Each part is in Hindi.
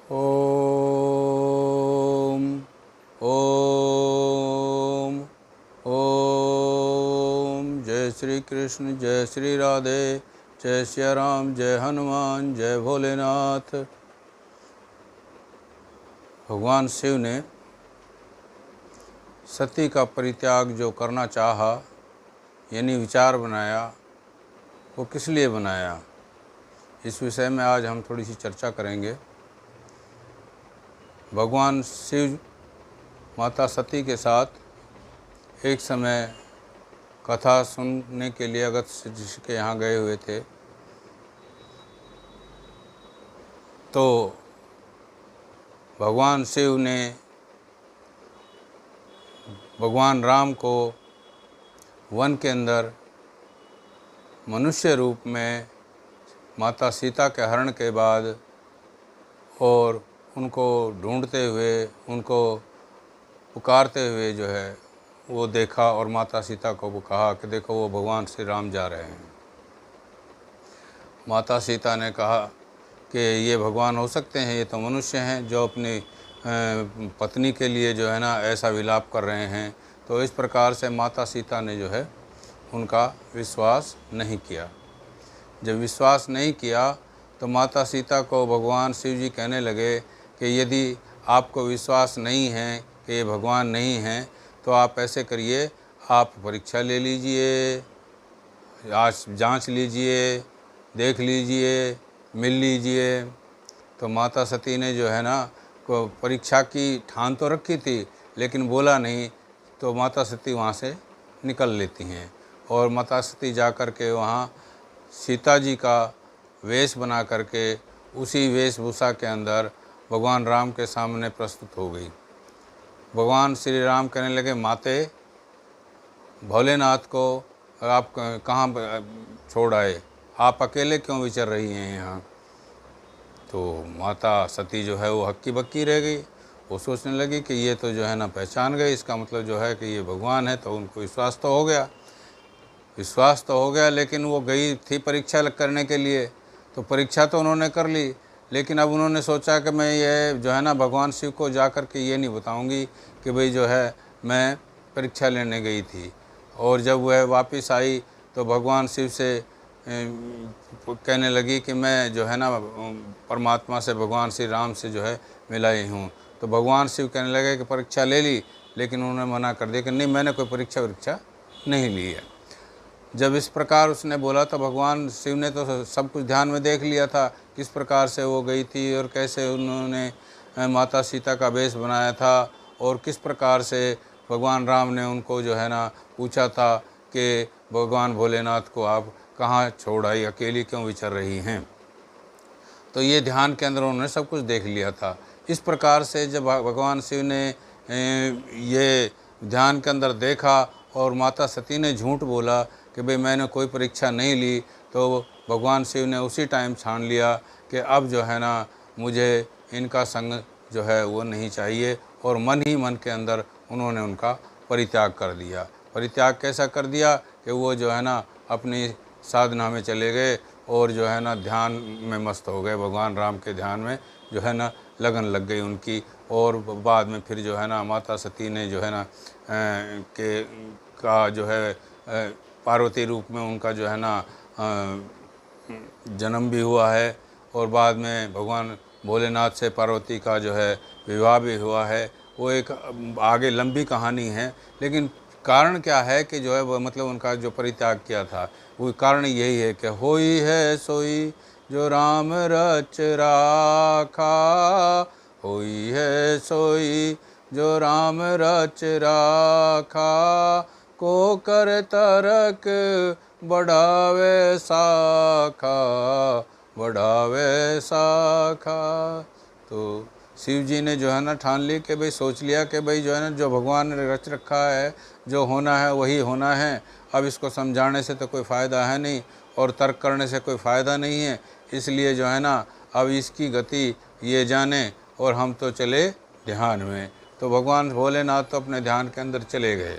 ओम ओम ओम। जय श्री कृष्ण, जय श्री राधे, जय श्री राम, जय हनुमान, जय भोलेनाथ। भगवान शिव ने सती का परित्याग जो करना चाहा, यानी विचार बनाया, वो किस लिए बनाया, इस विषय में आज हम थोड़ी सी चर्चा करेंगे। भगवान शिव माता सती के साथ एक समय कथा सुनने के लिए अगस्त्य ऋषि के यहाँ गए हुए थे। तो भगवान शिव ने भगवान राम को वन के अंदर मनुष्य रूप में माता सीता के हरण के बाद और उनको ढूंढते हुए, उनको पुकारते हुए जो है वो देखा और माता सीता को वो कहा कि देखो वो भगवान श्री राम जा रहे हैं। माता सीता ने कहा कि ये भगवान हो सकते हैं, ये तो मनुष्य हैं जो अपनी पत्नी के लिए जो है ना ऐसा विलाप कर रहे हैं। तो इस प्रकार से माता सीता ने जो है उनका विश्वास नहीं किया। जब विश्वास नहीं किया तो माता सीता को भगवान शिव जी कहने लगे कि यदि आपको विश्वास नहीं है कि ये भगवान नहीं हैं तो आप ऐसे करिए, आप परीक्षा ले लीजिए, आज जांच लीजिए, देख लीजिए, मिल लीजिए। तो माता सती ने जो है ना को परीक्षा की ठान तो रखी थी लेकिन बोला नहीं, तो माता सती वहाँ से निकल लेती हैं और माता सती जा कर के वहाँ सीता जी का वेश बना करके उसी वेशभूषा के अंदर भगवान राम के सामने प्रस्तुत हो गई। भगवान श्री राम कहने लगे, माते भोलेनाथ को आप कहाँ छोड़ आए, आप अकेले क्यों विचर रही हैं यहाँ। तो माता सती जो है वो हक्की बक्की रह गई। वो सोचने लगी कि ये तो जो है ना पहचान गए, इसका मतलब जो है कि ये भगवान है। तो उनको विश्वास तो हो गया, लेकिन वो गई थी परीक्षा करने के लिए। तो परीक्षा तो उन्होंने कर ली, लेकिन अब उन्होंने सोचा कि मैं ये जो है ना भगवान शिव को जा कर के ये नहीं बताऊंगी कि भाई जो है मैं परीक्षा लेने गई थी। और जब वह वापस आई तो भगवान शिव से कहने लगी कि मैं जो है ना परमात्मा से, भगवान श्री राम से जो है मिलाई हूँ। तो भगवान शिव कहने लगे कि परीक्षा ले ली, लेकिन उन्होंने मना कर दिया कि नहीं, मैंने कोई परीक्षा नहीं ली है। जब इस प्रकार उसने बोला तो भगवान शिव ने तो सब कुछ ध्यान में देख लिया था, किस प्रकार से वो गई थी और कैसे उन्होंने माता सीता का वेश बनाया था और किस प्रकार से भगवान राम ने उनको जो है ना पूछा था कि भगवान भोलेनाथ को आप कहाँ छोड़ आई, अकेली क्यों विचर रही हैं। तो ये ध्यान के अंदर उन्होंने सब कुछ देख लिया था। इस प्रकार से जब भगवान शिव ने ये ध्यान के अंदर देखा और माता सती ने झूठ बोला कि भाई मैंने कोई परीक्षा नहीं ली, तो भगवान शिव ने उसी टाइम छान लिया कि अब जो है ना मुझे इनका संग जो है वो नहीं चाहिए, और मन ही मन के अंदर उन्होंने उनका परित्याग कर दिया। परित्याग कैसा कर दिया कि वो जो है ना अपनी साधना में चले गए और जो है ना ध्यान में मस्त हो गए। भगवान राम के ध्यान में जो है ना लगन लग गई उनकी। और बाद में फिर जो है ना माता सती ने जो है ना का जो है पार्वती रूप में उनका जो है ना जन्म भी हुआ है, और बाद में भगवान भोलेनाथ से पार्वती का जो है विवाह भी हुआ है। वो एक आगे लंबी कहानी है, लेकिन कारण क्या है कि जो है वो मतलब उनका जो परित्याग किया था वो कारण यही है कि होई है सोई जो राम रच राखा, होई है सोई जो राम रच राखा, को कर तरक बढ़ावे शाखा, बढ़ावे शाखा। तो शिव जी ने जो है ना ठान ली कि भाई, सोच लिया कि भाई जो है ना जो भगवान ने रच रखा है, जो होना है वही होना है। अब इसको समझाने से तो कोई फ़ायदा है नहीं और तर्क करने से कोई फ़ायदा नहीं है, इसलिए जो है ना अब इसकी गति ये जाने और हम तो चले ध्यान में। तो भगवान भोलेनाथ तो अपने ध्यान के अंदर चले गए।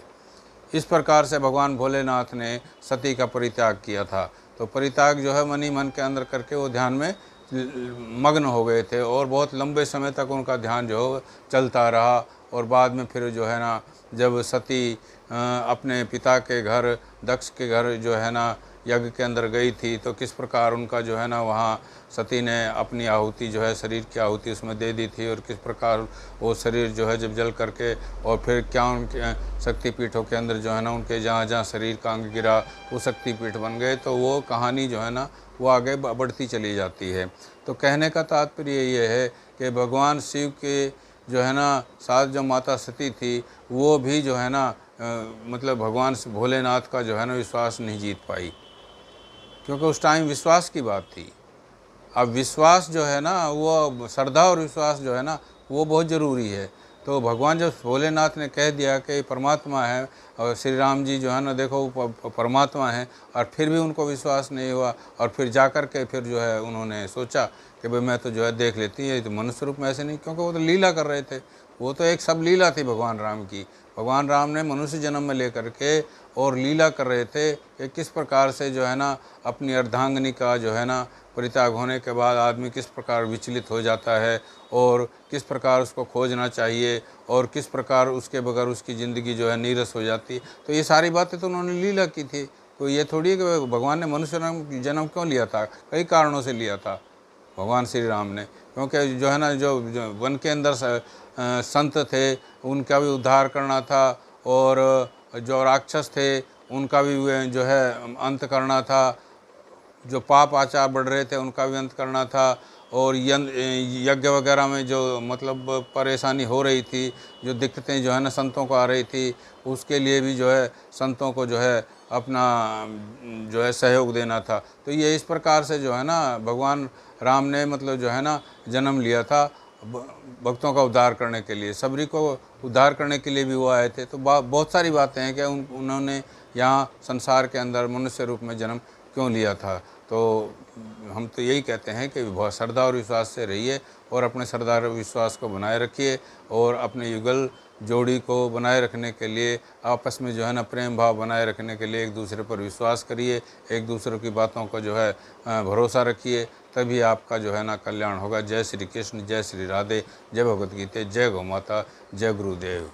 इस प्रकार से भगवान भोलेनाथ ने सती का परित्याग किया था। तो परित्याग जो है मन ही मन के अंदर करके वो ध्यान में मग्न हो गए थे और बहुत लंबे समय तक उनका ध्यान जो चलता रहा। और बाद में फिर जो है ना, जब सती अपने पिता के घर, दक्ष के घर जो है ना यज्ञ के अंदर गई थी, तो किस प्रकार उनका जो है ना वहाँ सती ने अपनी आहुति जो है, शरीर की आहुति उसमें दे दी थी, और किस प्रकार वो शरीर जो है जब जल करके, और फिर क्या उनके शक्तिपीठों के अंदर जो है ना उनके जहाँ जहाँ शरीर का अंग गिरा वो शक्तिपीठ बन गए। तो वो कहानी जो है ना वो आगे बढ़ती चली जाती है। तो कहने का तात्पर्य ये है कि भगवान शिव के जो है ना साथ जो माता सती थी, वो भी जो है ना मतलब भगवान भोलेनाथ का जो है ना विश्वास नहीं जीत पाई, क्योंकि उस टाइम विश्वास की बात थी। अब विश्वास जो है ना, वो श्रद्धा और विश्वास जो है ना वो बहुत ज़रूरी है। तो भगवान जब भोलेनाथ ने कह दिया कि परमात्मा है, और श्री राम जी जो है ना देखो परमात्मा है, और फिर भी उनको विश्वास नहीं हुआ, और फिर जाकर के फिर जो है उन्होंने सोचा कि भाई मैं तो जो है देख लेती है, तो मनुष्य रूप में ऐसे नहीं, क्योंकि वो तो लीला कर रहे थे, वो तो एक सब लीला थी भगवान राम की। भगवान राम ने मनुष्य जन्म में लेकर के और लीला कर रहे थे कि किस प्रकार से जो है ना अपनी अर्धांगिनी का जो है ना परित्याग होने के बाद आदमी किस प्रकार विचलित हो जाता है, और किस प्रकार उसको खोजना चाहिए, और किस प्रकार उसके बगैर उसकी ज़िंदगी जो है नीरस हो जाती है। तो ये सारी बातें तो उन्होंने लीला की थी। तो ये थोड़ी है कि भगवान ने मनुष्य जन्म क्यों लिया था, कई कारणों से लिया था भगवान श्री राम ने, क्योंकि जो है ना जो वन के अंदर संत थे उनका भी उद्धार करना था, और जो राक्षस थे उनका भी जो है अंत करना था, जो पाप आचार बढ़ रहे थे उनका भी अंत करना था, और यज्ञ वगैरह में जो मतलब परेशानी हो रही थी, जो दिक्कतें जो है ना संतों को आ रही थी, उसके लिए भी जो है संतों को जो है अपना जो है सहयोग देना था। तो ये इस प्रकार से जो है ना भगवान राम ने मतलब जो है ना जन्म लिया था भक्तों का उद्धार करने के लिए, सबरी को उद्धार करने के लिए भी वो आए थे। तो बहुत सारी बातें हैं कि उन्होंने यहाँ संसार के अंदर मनुष्य रूप में जन्म क्यों लिया था। तो हम तो यही कहते हैं कि बहुत श्रद्धा और विश्वास से रहिए, और अपने श्रद्धा और विश्वास को बनाए रखिए, और अपने युगल जोड़ी को बनाए रखने के लिए आपस में जो है ना प्रेम भाव बनाए रखने के लिए एक दूसरे पर विश्वास करिए, एक दूसरे की बातों को जो है भरोसा रखिए, तभी आपका जो है ना कल्याण होगा। जय श्री कृष्ण, जय श्री राधे, जय भगवत गीता, जय गौ माता, जय गुरुदेव।